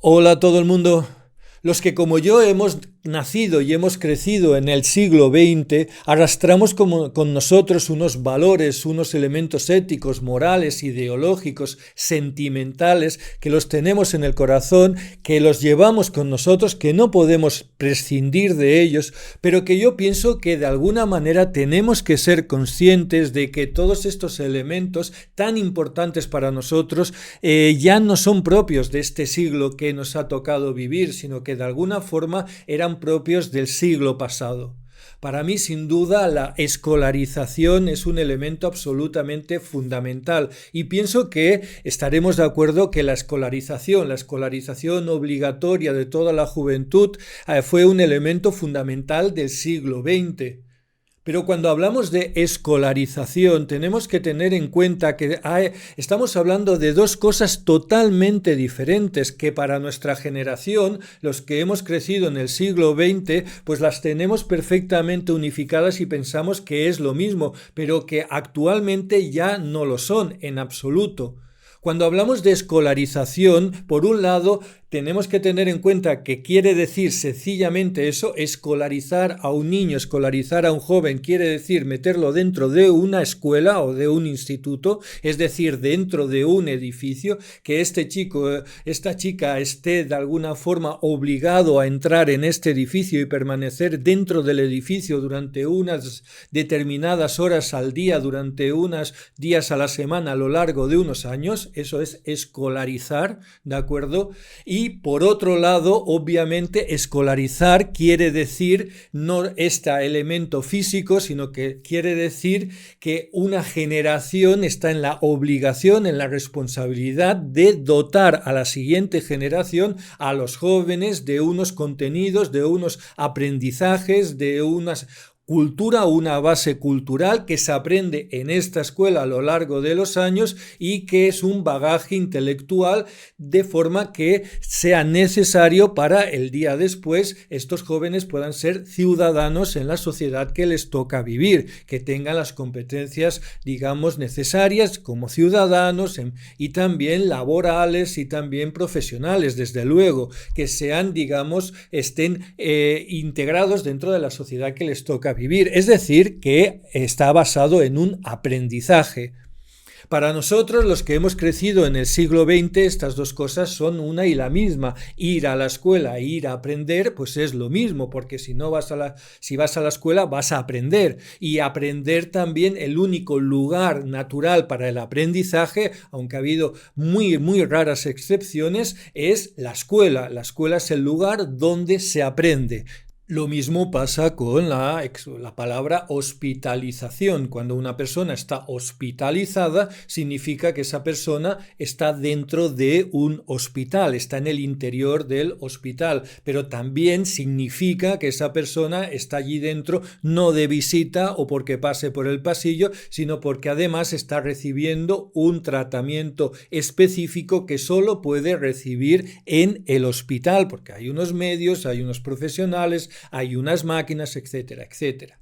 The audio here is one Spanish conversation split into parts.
Hola a todo el mundo. Los que como yo hemos nacido y hemos crecido en el siglo XX, arrastramos con nosotros unos valores, unos elementos éticos, morales, ideológicos, sentimentales, que los tenemos en el corazón, que los llevamos con nosotros, que no podemos prescindir de ellos, pero que yo pienso que de alguna manera tenemos que ser conscientes de que todos estos elementos tan importantes para nosotros ya no son propios de este siglo que nos ha tocado vivir, sino que de alguna forma eran propios del siglo pasado. Para mí, sin duda, la escolarización es un elemento absolutamente fundamental y pienso que estaremos de acuerdo que la escolarización obligatoria de toda la juventud fue un elemento fundamental del siglo XX. Pero cuando hablamos de escolarización tenemos que tener en cuenta que estamos hablando de dos cosas totalmente diferentes que para nuestra generación, los que hemos crecido en el siglo XX, pues las tenemos perfectamente unificadas y pensamos que es lo mismo, pero que actualmente ya no lo son en absoluto. Cuando hablamos de escolarización, por un lado, tenemos que tener en cuenta que quiere decir sencillamente eso, escolarizar a un niño, escolarizar a un joven, quiere decir meterlo dentro de una escuela o de un instituto, es decir, dentro de un edificio, que este chico, esta chica esté de alguna forma obligado a entrar en este edificio y permanecer dentro del edificio durante unas determinadas horas al día, durante unos días a la semana a lo largo de unos años. Eso es escolarizar, ¿de acuerdo? Y por otro lado, obviamente, escolarizar quiere decir no este elemento físico, sino que quiere decir que una generación está en la obligación, en la responsabilidad de dotar a la siguiente generación, a los jóvenes, de unos contenidos, de unos aprendizajes, de unas cultura, una base cultural que se aprende en esta escuela a lo largo de los años y que es un bagaje intelectual de forma que sea necesario para el día después estos jóvenes puedan ser ciudadanos en la sociedad que les toca vivir, que tengan las competencias, digamos, necesarias como ciudadanos y también laborales y también profesionales, desde luego, que sean, digamos, estén integrados dentro de la sociedad que les toca vivir, es decir, que está basado en un aprendizaje. Para nosotros, los que hemos crecido en el siglo XX, estas dos cosas son una y la misma. Ir a la escuela e ir a aprender, pues es lo mismo, porque si vas a la escuela vas a aprender. Y aprender también, el único lugar natural para el aprendizaje, aunque ha habido muy, muy raras excepciones, es la escuela. La escuela es el lugar donde se aprende. Lo mismo pasa con la palabra hospitalización. Cuando una persona está hospitalizada, significa que esa persona está dentro de un hospital, está en el interior del hospital, pero también significa que esa persona está allí dentro no de visita o porque pase por el pasillo, sino porque además está recibiendo un tratamiento específico que solo puede recibir en el hospital, porque hay unos medios, hay unos profesionales, hay unas máquinas, etcétera, etcétera.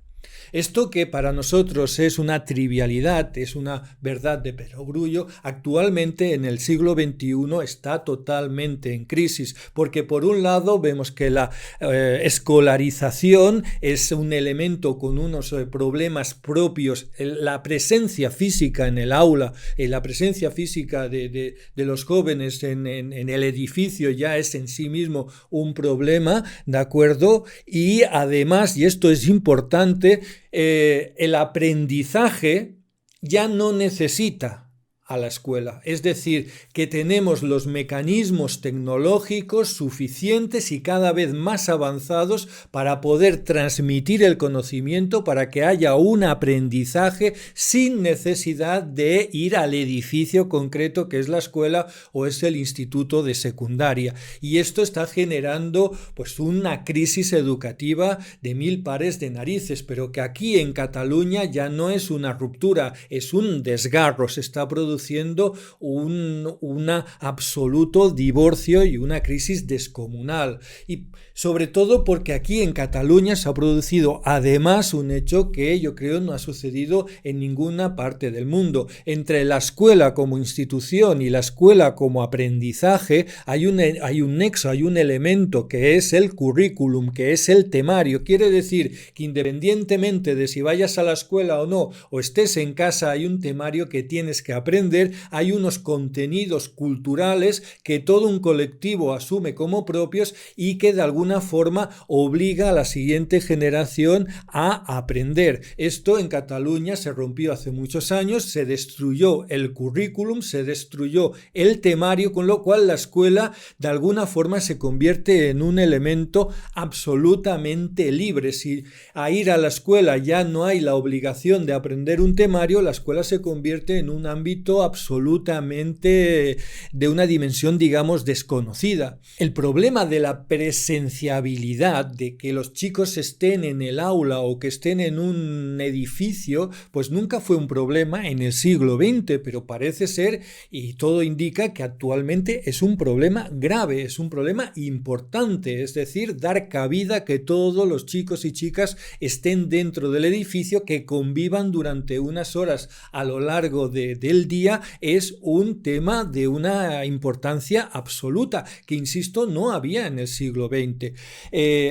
Esto que para nosotros es una trivialidad, es una verdad de perogrullo, actualmente en el siglo XXI está totalmente en crisis, porque por un lado vemos que la escolarización es un elemento con unos problemas propios, la presencia física en el aula, la presencia física de los jóvenes en el edificio ya es en sí mismo un problema, ¿de acuerdo? Y además, y esto es importante, el aprendizaje ya no necesita a la escuela. Es decir, que tenemos los mecanismos tecnológicos suficientes y cada vez más avanzados para poder transmitir el conocimiento, para que haya un aprendizaje sin necesidad de ir al edificio concreto que es la escuela o es el instituto de secundaria. Y esto está generando pues una crisis educativa de mil pares de narices, pero que aquí en Cataluña ya no es una ruptura, es un desgarro, se está produciendo produciendo un absoluto divorcio y una crisis descomunal. Y sobre todo porque aquí en Cataluña se ha producido además un hecho que yo creo no ha sucedido en ninguna parte del mundo. Entre la escuela como institución y la escuela como aprendizaje hay un nexo, hay un elemento que es el currículum, que es el temario. Quiere decir que independientemente de si vayas a la escuela o no, o estés en casa, hay un temario que tienes que aprender, hay unos contenidos culturales que todo un colectivo asume como propios y que de alguna forma obliga a la siguiente generación a aprender. Esto en Cataluña se rompió hace muchos años, se destruyó el currículum, se destruyó el temario, con lo cual la escuela de alguna forma se convierte en un elemento absolutamente libre. Si a ir a la escuela ya no hay la obligación de aprender un temario, la escuela se convierte en un ámbito absolutamente de una dimensión, digamos, desconocida. El problema de la presenciabilidad, de que los chicos estén en el aula o que estén en un edificio, pues nunca fue un problema en el siglo XX, pero parece ser, y todo indica que actualmente es un problema grave, es un problema importante, es decir, dar cabida a que todos los chicos y chicas estén dentro del edificio, que convivan durante unas horas a lo largo del día, es un tema de una importancia absoluta, que insisto, no había en el siglo XX.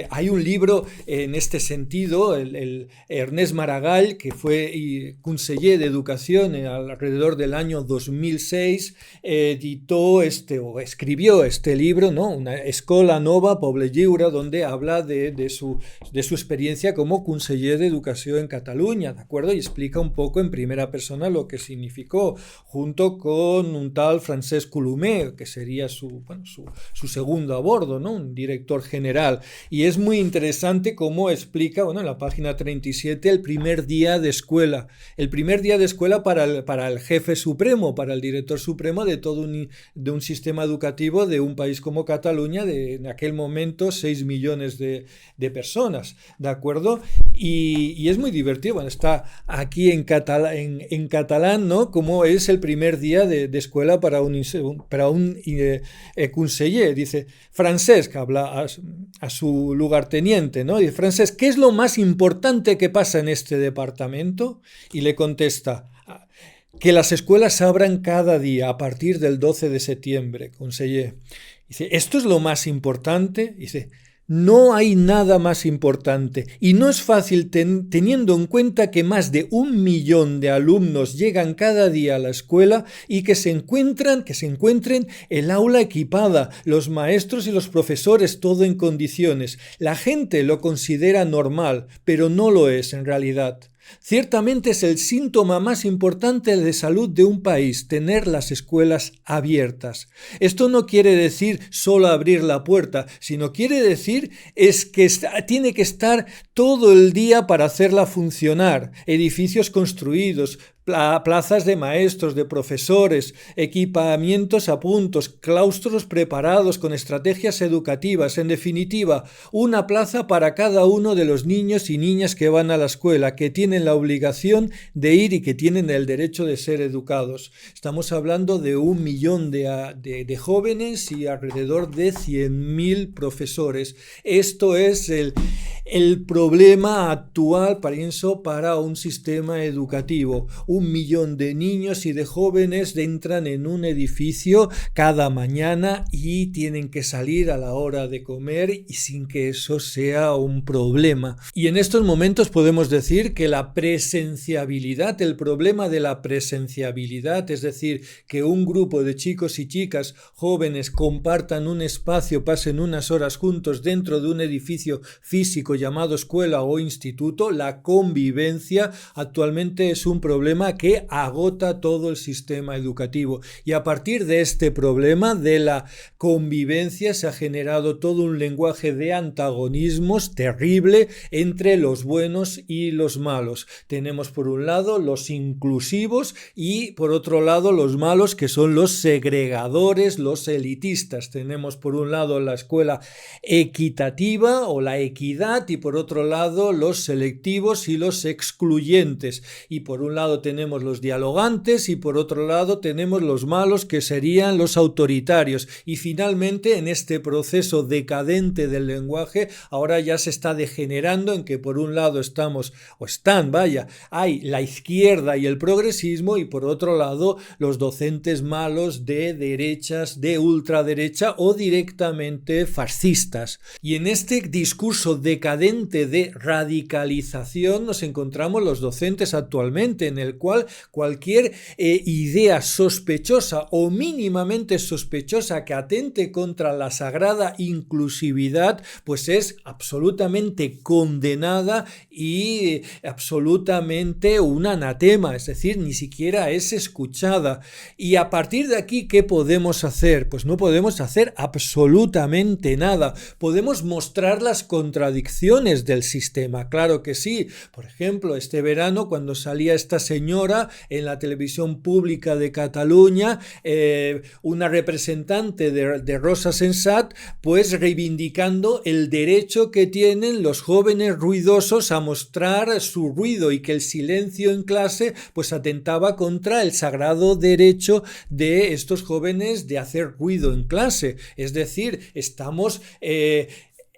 Hay un libro en este sentido, el Ernest Maragall, que fue conseller de Educación alrededor del año 2006, escribió este libro, ¿no? Una Escola Nova, Poble Lliure, donde habla de su experiencia como conseller de Educación en Cataluña, ¿de acuerdo? Y explica un poco en primera persona lo que significó, junto con un tal Francesc Colomer, que sería su segundo a bordo, ¿no? Un director general. Y es muy interesante cómo explica, en la página 37, el primer día de escuela. El primer día de escuela para el jefe supremo, para el director supremo de un sistema educativo de un país como Cataluña, en aquel momento 6 millones de personas, ¿de acuerdo? Y es muy divertido, está aquí en catalán, ¿no? Como es el primer día de escuela para un conseller. Dice, Francesc, habla a su lugarteniente, ¿no? Dice, Francesc, ¿qué es lo más importante que pasa en este departamento? Y le contesta, que las escuelas abran cada día a partir del 12 de septiembre, conseller. Dice, ¿esto es lo más importante? Dice, no hay nada más importante y no es fácil teniendo en cuenta que más de 1 millón de alumnos llegan cada día a la escuela y que se encuentren el aula equipada, los maestros y los profesores todo en condiciones. La gente lo considera normal, pero no lo es en realidad. Ciertamente es el síntoma más importante de salud de un país, tener las escuelas abiertas. Esto no quiere decir solo abrir la puerta, sino quiere decir que tiene que estar todo el día para hacerla funcionar. Edificios construidos, plazas de maestros, de profesores, equipamientos a puntos, claustros preparados con estrategias educativas, en definitiva, una plaza para cada uno de los niños y niñas que van a la escuela, que tienen la obligación de ir y que tienen el derecho de ser educados. Estamos hablando de 1 millón de jóvenes y alrededor de 100.000 profesores. Esto es el problema actual, pienso, para un sistema educativo. 1 millón de niños y de jóvenes entran en un edificio cada mañana y tienen que salir a la hora de comer y sin que eso sea un problema. Y en estos momentos podemos decir que la presenciabilidad, el problema de la presenciabilidad, es decir, que un grupo de chicos y chicas jóvenes compartan un espacio, pasen unas horas juntos dentro de un edificio físico llamado escuela o instituto, la convivencia actualmente es un problema que agota todo el sistema educativo. Y a partir de este problema de la convivencia se ha generado todo un lenguaje de antagonismos terrible entre los buenos y los malos. Tenemos por un lado los inclusivos y por otro lado los malos, que son los segregadores, los elitistas. Tenemos por un lado la escuela equitativa o la equidad discriminat y por otro lado los selectivos y los excluyentes. Y por un lado tenemos los dialogantes y por otro lado tenemos los malos, que serían los autoritarios. Y finalmente, en este proceso decadente del lenguaje, ahora ya se está degenerando en que por un lado hay la izquierda y el progresismo, y por otro lado los docentes malos de derechas, de ultraderecha o directamente fascistas. Y en este discurso decadente de radicalización nos encontramos los docentes actualmente, en el cual cualquier idea sospechosa o mínimamente sospechosa que atente contra la sagrada inclusividad, pues es absolutamente condenada y absolutamente un anatema, es decir, ni siquiera es escuchada. Y a partir de aquí, ¿qué podemos hacer? Pues no podemos hacer absolutamente nada. Podemos mostrar las contradicciones del sistema, claro que sí. Por ejemplo, este verano, cuando salía esta señora en la televisión pública de Cataluña, una representante de Rosa Sensat, pues reivindicando el derecho que tienen los jóvenes ruidosos a mostrar su ruido, y que el silencio en clase pues atentaba contra el sagrado derecho de estos jóvenes de hacer ruido en clase. Es decir, estamos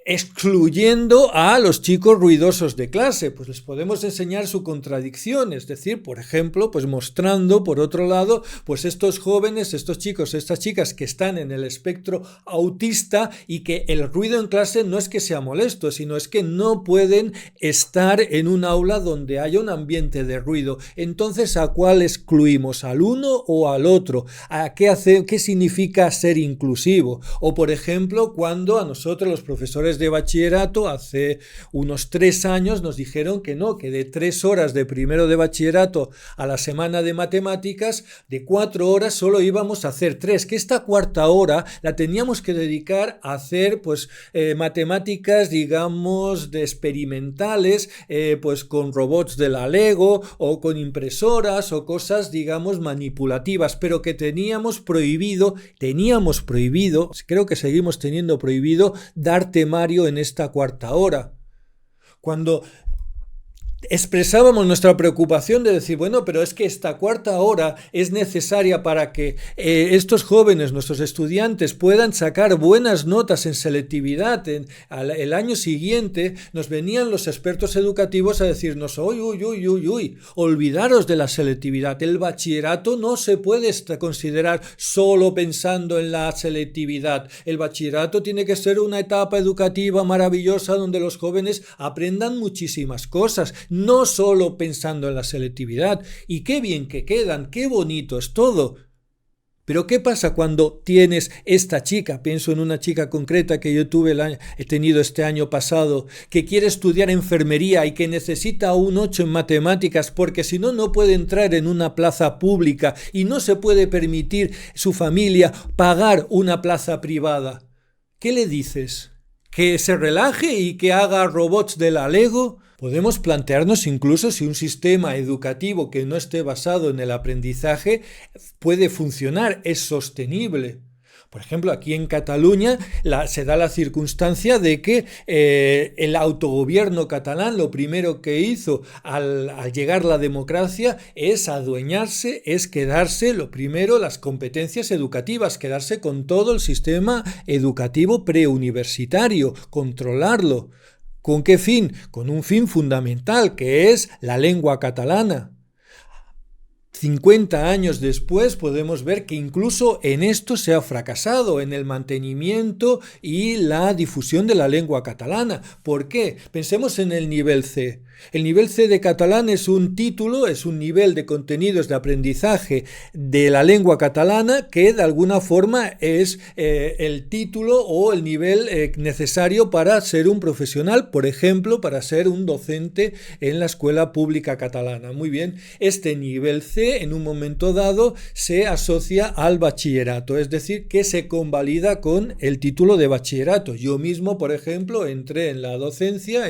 excluyendo a los chicos ruidosos de clase. Pues les podemos enseñar su contradicción, es decir, por ejemplo, pues mostrando por otro lado, pues estos jóvenes, estos chicos, estas chicas que están en el espectro autista, y que el ruido en clase no es que sea molesto, sino es que no pueden estar en un aula donde haya un ambiente de ruido. Entonces, ¿a cuál excluimos? ¿Al uno o al otro? ¿Qué significa ser inclusivo? O, por ejemplo, cuando a nosotros los profesores de bachillerato hace unos 3 años nos dijeron que no, que de 3 horas de primero de bachillerato a la semana de matemáticas, de 4 horas solo íbamos a hacer 3, que esta cuarta hora la teníamos que dedicar a hacer pues matemáticas, digamos, de experimentales, pues con robots de la Lego o con impresoras o cosas, digamos, manipulativas, pero que teníamos prohibido, creo que seguimos teniendo prohibido dar temario en esta cuarta hora. Cuando expresábamos nuestra preocupación de decir, bueno, pero es que esta cuarta hora es necesaria para que estos jóvenes, nuestros estudiantes, puedan sacar buenas notas en selectividad el año siguiente, nos venían los expertos educativos a decirnos, olvidaros de la selectividad, el bachillerato no se puede considerar solo pensando en la selectividad, el bachillerato tiene que ser una etapa educativa maravillosa donde los jóvenes aprendan muchísimas cosas, no solo pensando en la selectividad. Y qué bien que quedan, qué bonito es todo. Pero ¿qué pasa cuando tienes esta chica? Pienso en una chica concreta que yo he tenido este año pasado, que quiere estudiar enfermería y que necesita un 8 en matemáticas porque si no, no puede entrar en una plaza pública y no se puede permitir su familia pagar una plaza privada. ¿Qué le dices? ¿Que se relaje y que haga robots de la Lego? Podemos plantearnos incluso si un sistema educativo que no esté basado en el aprendizaje puede funcionar, es sostenible. Por ejemplo, aquí en Cataluña se da la circunstancia de que el autogobierno catalán lo primero que hizo al llegar la democracia es adueñarse, es quedarse, lo primero, las competencias educativas, quedarse con todo el sistema educativo preuniversitario, controlarlo. ¿Con qué fin? Con un fin fundamental, que es la lengua catalana. 50 años después podemos ver que incluso en esto se ha fracasado, en el mantenimiento y la difusión de la lengua catalana. ¿Por qué? Pensemos en el nivel C. El nivel C de catalán es un título, es un nivel de contenidos de aprendizaje de la lengua catalana que de alguna forma es el título o el nivel necesario para ser un profesional, por ejemplo, para ser un docente en la escuela pública catalana. Muy bien, este nivel C C en un momento dado se asocia al bachillerato, es decir, que se convalida con el título de bachillerato. Yo mismo, por ejemplo, entré en la docencia,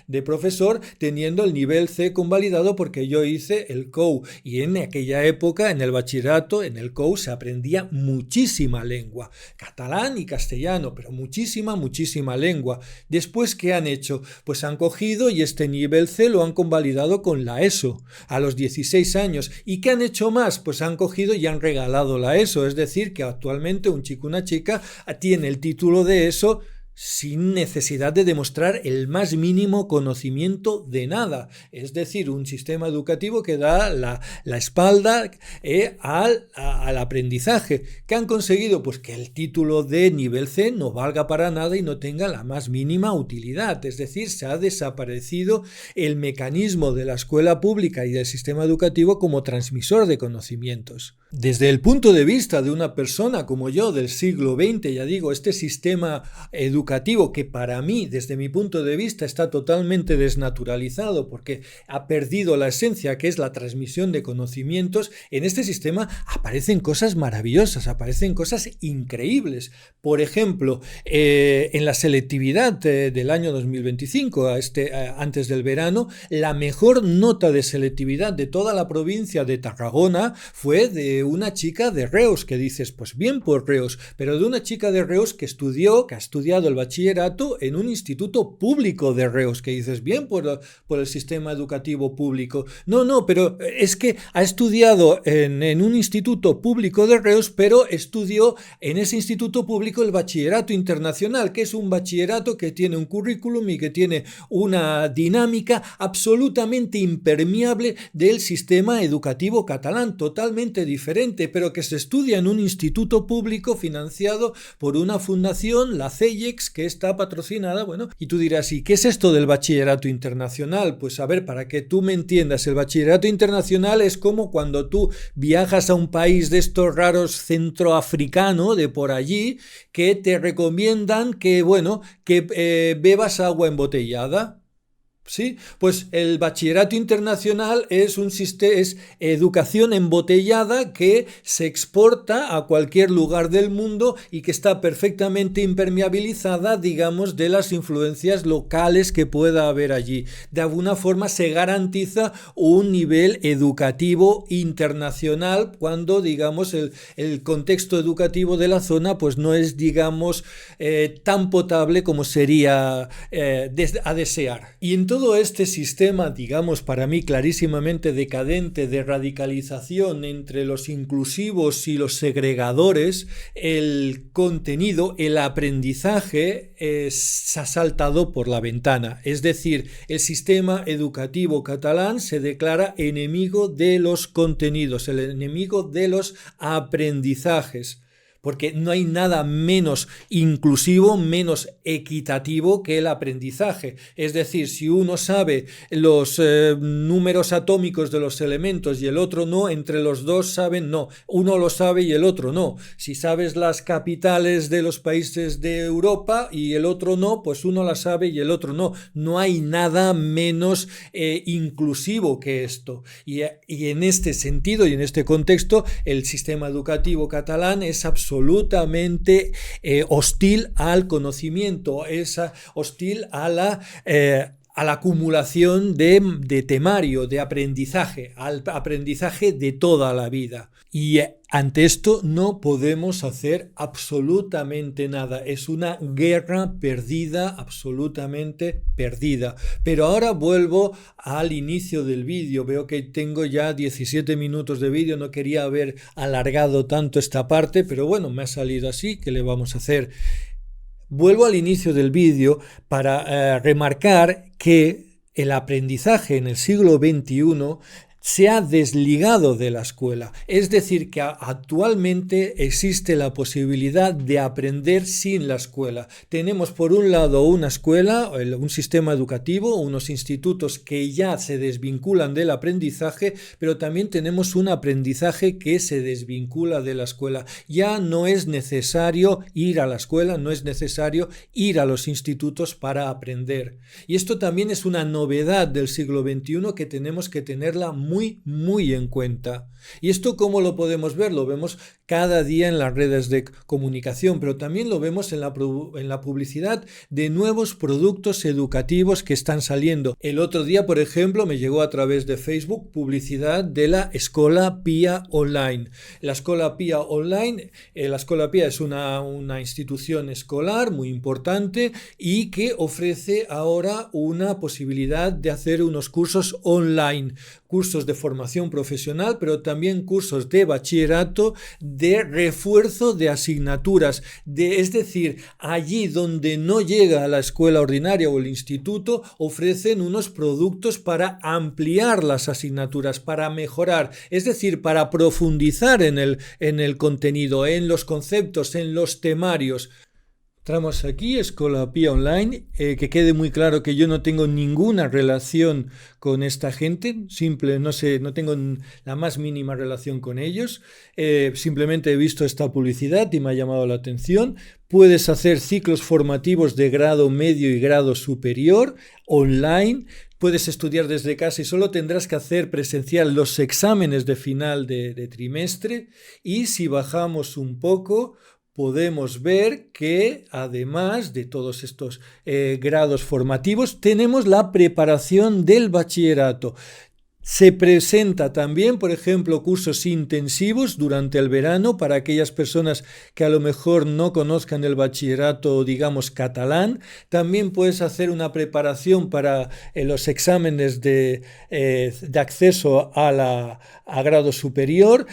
de profesor, teniendo el nivel C convalidado porque yo hice el COU, y en aquella época, en el bachillerato, en el COU, se aprendía muchísima lengua, catalán y castellano, pero muchísima lengua. Después, ¿qué han hecho? Pues han cogido y este nivel C lo han convalidado con la ESO a los 16 años. ¿Y qué han hecho más? Pues han cogido y han regalado la ESO, es decir, que actualmente un chico o una chica tiene el título de ESO sin necesidad de demostrar el más mínimo conocimiento de nada. Es decir, un sistema educativo que da la espalda al aprendizaje. ¿Qué han conseguido? Pues que el título de nivel C no valga para nada y no tenga la más mínima utilidad. Es decir, se ha desaparecido el mecanismo de la escuela pública y del sistema educativo como transmisor de conocimientos. Desde el punto de vista de una persona como yo del siglo XX, ya digo, este sistema educativo que para mí, desde mi punto de vista, está totalmente desnaturalizado porque ha perdido la esencia que es la transmisión de conocimientos, en este sistema aparecen cosas maravillosas, aparecen cosas increíbles. Por ejemplo, en la selectividad del año 2025, antes del verano, la mejor nota de selectividad de toda la provincia de Tarragona fue de una chica de Reus, que dices, pues bien por Reus, pero de una chica de Reus que ha estudiado el bachillerato en un instituto público de Reus, que dices, bien por el sistema educativo público. No, pero es que ha estudiado en un instituto público de Reus, pero estudió en ese instituto público el bachillerato internacional, que es un bachillerato que tiene un currículum y que tiene una dinámica absolutamente impermeable del sistema educativo catalán, totalmente diferente, pero que se estudia en un instituto público financiado por una fundación, la CEIEX, que está patrocinada, y tú dirás, ¿y qué es esto del bachillerato internacional? Pues a ver, para que tú me entiendas, el bachillerato internacional es como cuando tú viajas a un país de estos raros centroafricano, de por allí, que te recomiendan que bebas agua embotellada. ¿Sí? Pues el bachillerato internacional es educación embotellada que se exporta a cualquier lugar del mundo y que está perfectamente impermeabilizada, digamos, de las influencias locales que pueda haber allí. De alguna forma se garantiza un nivel educativo internacional cuando, digamos, el contexto educativo de la zona pues no es, digamos, tan potable como sería a desear. Y en todo este sistema, digamos, para mí clarísimamente decadente de radicalización entre los inclusivos y los segregadores, el contenido, el aprendizaje se ha saltado por la ventana. Es decir, el sistema educativo catalán se declara enemigo de los contenidos, el enemigo de los aprendizajes. Porque no hay nada menos inclusivo, menos equitativo que el aprendizaje. Es decir, si uno sabe los números atómicos de los elementos y el otro no, entre los dos saben no. Uno lo sabe y el otro no. Si sabes las capitales de los países de Europa y el otro no, pues uno las sabe y el otro no. No hay nada menos inclusivo que esto. Y en este sentido y en este contexto, el sistema educativo catalán es absolutamente hostil al conocimiento, es hostil a la acumulación de temario, de aprendizaje, al aprendizaje de toda la vida. Y ante esto no podemos hacer absolutamente nada. Es una guerra perdida, absolutamente perdida. Pero ahora vuelvo al inicio del vídeo. Veo que tengo ya 17 minutos de vídeo. No quería haber alargado tanto esta parte, pero bueno, me ha salido así. ¿Qué le vamos a hacer? Vuelvo al inicio del vídeo para remarcar que el aprendizaje en el siglo XXI se ha desligado de la escuela. Es decir, que actualmente existe la posibilidad de aprender sin la escuela. Tenemos por un lado una escuela, un sistema educativo, unos institutos que ya se desvinculan del aprendizaje, pero también tenemos un aprendizaje que se desvincula de la escuela. Ya no es necesario ir a la escuela, no es necesario ir a los institutos para aprender. Y esto también es una novedad del siglo XXI que tenemos que tenerla muy en cuenta. ¿Y esto cómo lo podemos ver? Lo vemos cada día en las redes de comunicación, pero también lo vemos en la publicidad de nuevos productos educativos que están saliendo. El otro día, por ejemplo, me llegó a través de Facebook publicidad de la Escola Pia Online. La Escola Pia Online, la Escola Pia es una institución escolar muy importante y que ofrece ahora una posibilidad de hacer unos cursos online, cursos de formación profesional, pero también cursos de bachillerato, de refuerzo de asignaturas, es decir, allí donde no llega a la escuela ordinaria o el instituto, ofrecen unos productos para ampliar las asignaturas, para mejorar, es decir, para profundizar en el contenido, en los conceptos, en los temarios. Entramos aquí, Escola Pia Online, que quede muy claro que yo no tengo ninguna relación con esta gente, no tengo la más mínima relación con ellos, simplemente he visto esta publicidad y me ha llamado la atención. Puedes hacer ciclos formativos de grado medio y grado superior online. Puedes estudiar desde casa y solo tendrás que hacer presencial los exámenes de final de trimestre. Y si bajamos un poco, podemos ver que además de todos estos grados formativos, tenemos la preparación del bachillerato. Se presenta también, por ejemplo, cursos intensivos durante el verano para aquellas personas que a lo mejor no conozcan el bachillerato, digamos, catalán. También puedes hacer una preparación para los exámenes de acceso a grado superior.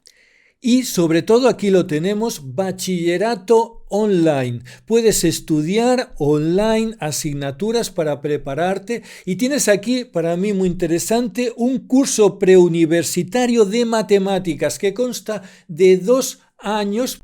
Y sobre todo aquí lo tenemos, bachillerato online. Puedes estudiar online asignaturas para prepararte y tienes aquí, para mí muy interesante, un curso preuniversitario de matemáticas que consta de 2 años.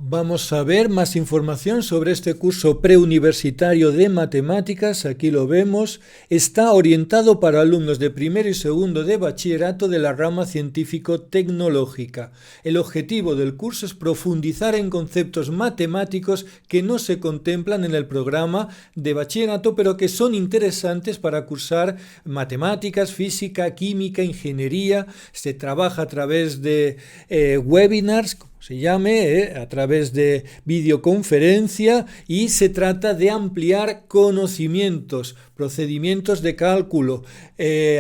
Vamos a ver más información sobre este curso preuniversitario de matemáticas. Aquí lo vemos. Está orientado para alumnos de primero y segundo de bachillerato de la rama científico-tecnológica. El objetivo del curso es profundizar en conceptos matemáticos que no se contemplan en el programa de bachillerato, pero que son interesantes para cursar matemáticas, física, química, ingeniería. Se trabaja a través de webinars, se llame, a través de videoconferencia, y se trata de ampliar conocimientos, procedimientos de cálculo.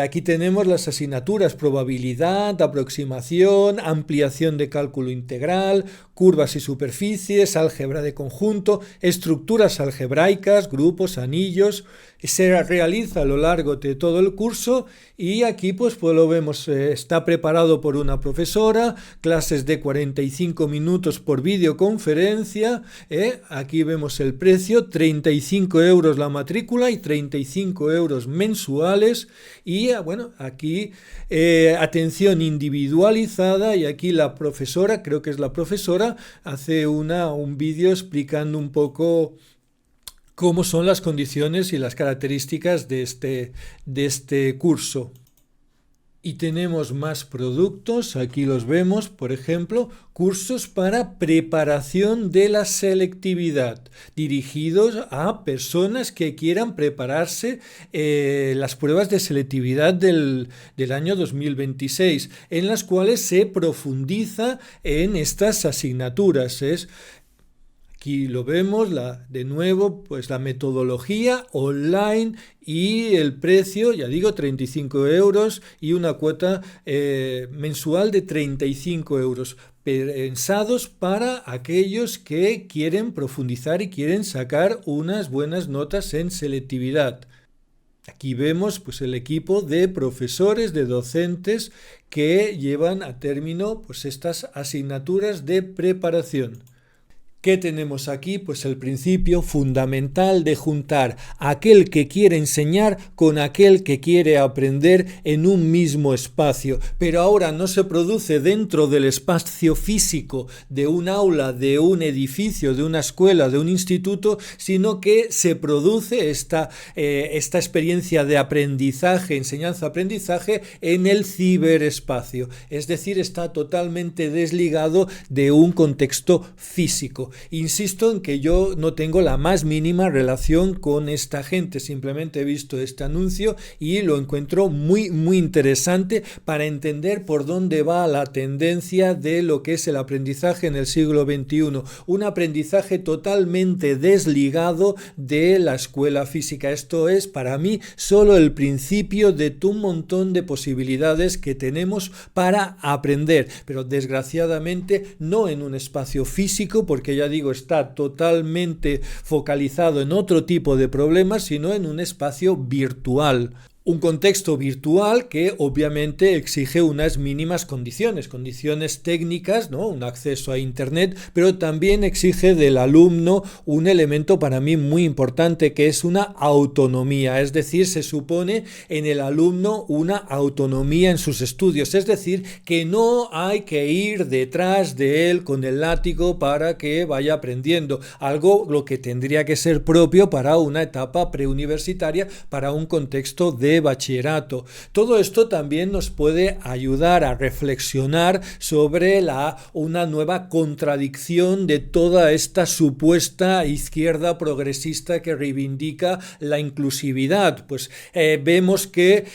Aquí tenemos las asignaturas: probabilidad, aproximación, ampliación de cálculo integral, curvas y superficies, álgebra de conjunto, estructuras algebraicas, grupos, anillos. Se realiza a lo largo de todo el curso y aquí pues lo vemos, está preparado por una profesora, clases de 45 minutos por videoconferencia. Aquí vemos el precio, 35 euros la matrícula y 35 euros mensuales. Y bueno, aquí atención individualizada, y aquí la profesora, creo que es la profesora, hace un vídeo explicando un poco cómo son las condiciones y las características de este curso. Y tenemos más productos, aquí los vemos, por ejemplo, cursos para preparación de la selectividad, dirigidos a personas que quieran prepararse las pruebas de selectividad del año 2026, en las cuales se profundiza en estas asignaturas. Aquí lo vemos, de nuevo, pues la metodología online y el precio, ya digo, 35 euros y una cuota mensual de 35 euros, pensados para aquellos que quieren profundizar y quieren sacar unas buenas notas en selectividad. Aquí vemos pues el equipo de profesores, de docentes que llevan a término pues estas asignaturas de preparación. ¿Qué tenemos aquí? Pues el principio fundamental de juntar aquel que quiere enseñar con aquel que quiere aprender en un mismo espacio. Pero ahora no se produce dentro del espacio físico de un aula, de un edificio, de una escuela, de un instituto, sino que se produce esta experiencia de aprendizaje, enseñanza-aprendizaje en el ciberespacio. Es decir, está totalmente desligado de un contexto físico. público. Insisto en que yo no tengo la más mínima relación con esta gente, simplemente he visto este anuncio y lo encuentro muy, muy interesante para entender por dónde va la tendencia de lo que es el aprendizaje en el siglo XXI. Un aprendizaje totalmente desligado de la escuela física. Esto es, para mí, solo el principio de un montón de posibilidades que tenemos para aprender, pero desgraciadamente no en un espacio físico, porque ya digo, está totalmente focalizado en otro tipo de problemas, sino en un espacio virtual. Un contexto virtual que obviamente exige unas mínimas condiciones técnicas, ¿no? Un acceso a Internet, pero también exige del alumno un elemento para mí muy importante, que es una autonomía, es decir, se supone en el alumno una autonomía en sus estudios, es decir, que no hay que ir detrás de él con el látigo para que vaya aprendiendo, algo lo que tendría que ser propio para una etapa preuniversitaria, para un contexto de bachillerato. Todo esto también nos puede ayudar a reflexionar sobre una nueva contradicción de toda esta supuesta izquierda progresista que reivindica la inclusividad. Pues vemos que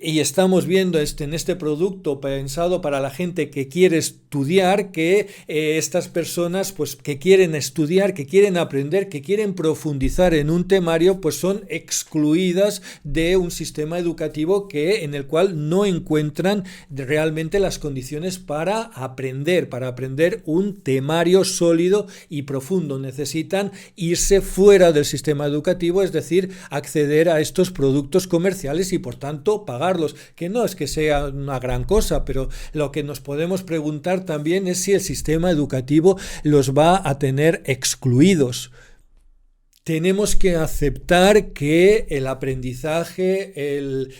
y estamos viendo en este producto pensado para la gente que quiere estudiar, que estas personas pues que quieren estudiar, que quieren aprender, que quieren profundizar en un temario, pues son excluidas de un sistema educativo en el cual no encuentran realmente las condiciones para aprender un temario sólido y profundo. Necesitan irse fuera del sistema educativo, es decir, acceder a estos productos comerciales y por tanto pagarlos, que no es que sea una gran cosa, pero lo que nos podemos preguntar también es si el sistema educativo los va a tener excluidos. Tenemos que aceptar que el aprendizaje,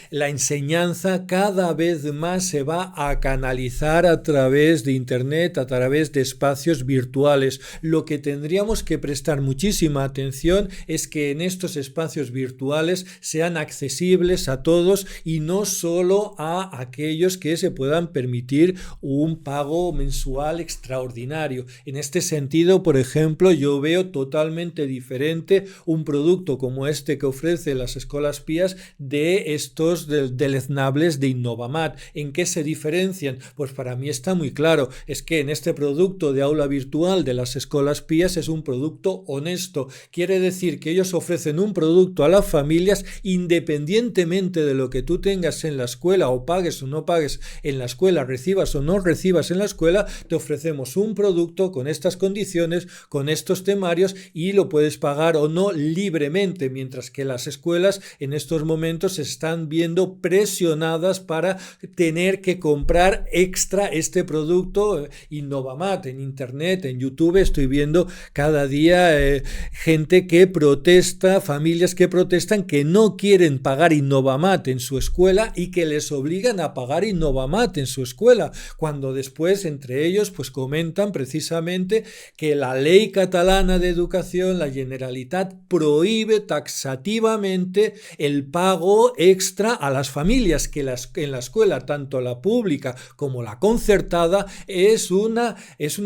la enseñanza cada vez más se va a canalizar a través de Internet, a través de espacios virtuales. Lo que tendríamos que prestar muchísima atención es que en estos espacios virtuales sean accesibles a todos y no solo a aquellos que se puedan permitir un pago mensual extraordinario. En este sentido, por ejemplo, yo veo totalmente diferente un producto como este que ofrece las escuelas pías de estos deleznables de Innovamat. ¿En qué se diferencian? Pues para mí está muy claro, es que en este producto de aula virtual de las escuelas pías es un producto honesto. Quiere decir que ellos ofrecen un producto a las familias independientemente de lo que tú tengas en la escuela o pagues o no pagues en la escuela, recibas o no recibas en la escuela, te ofrecemos un producto con estas condiciones, con estos temarios y lo puedes pagar o no libremente, mientras que las escuelas en estos momentos se están viendo presionadas para tener que comprar extra este producto. Innovamat en Internet, en YouTube, estoy viendo cada día gente que protesta, familias que protestan que no quieren pagar Innovamat en su escuela y que les obligan a pagar Innovamat en su escuela, cuando después entre ellos pues comentan precisamente que la ley catalana de educación, la Generalitat, prohíbe taxativamente el pago extra a las familias, que en la escuela, tanto la pública como la concertada, es un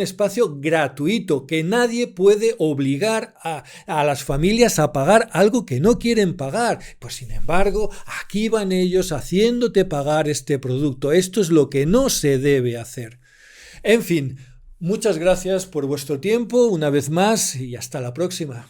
espacio gratuito, que nadie puede obligar a las familias a pagar algo que no quieren pagar. Pues sin embargo, aquí van ellos haciéndote pagar este producto. Esto es lo que no se debe hacer. En fin, muchas gracias por vuestro tiempo una vez más y hasta la próxima.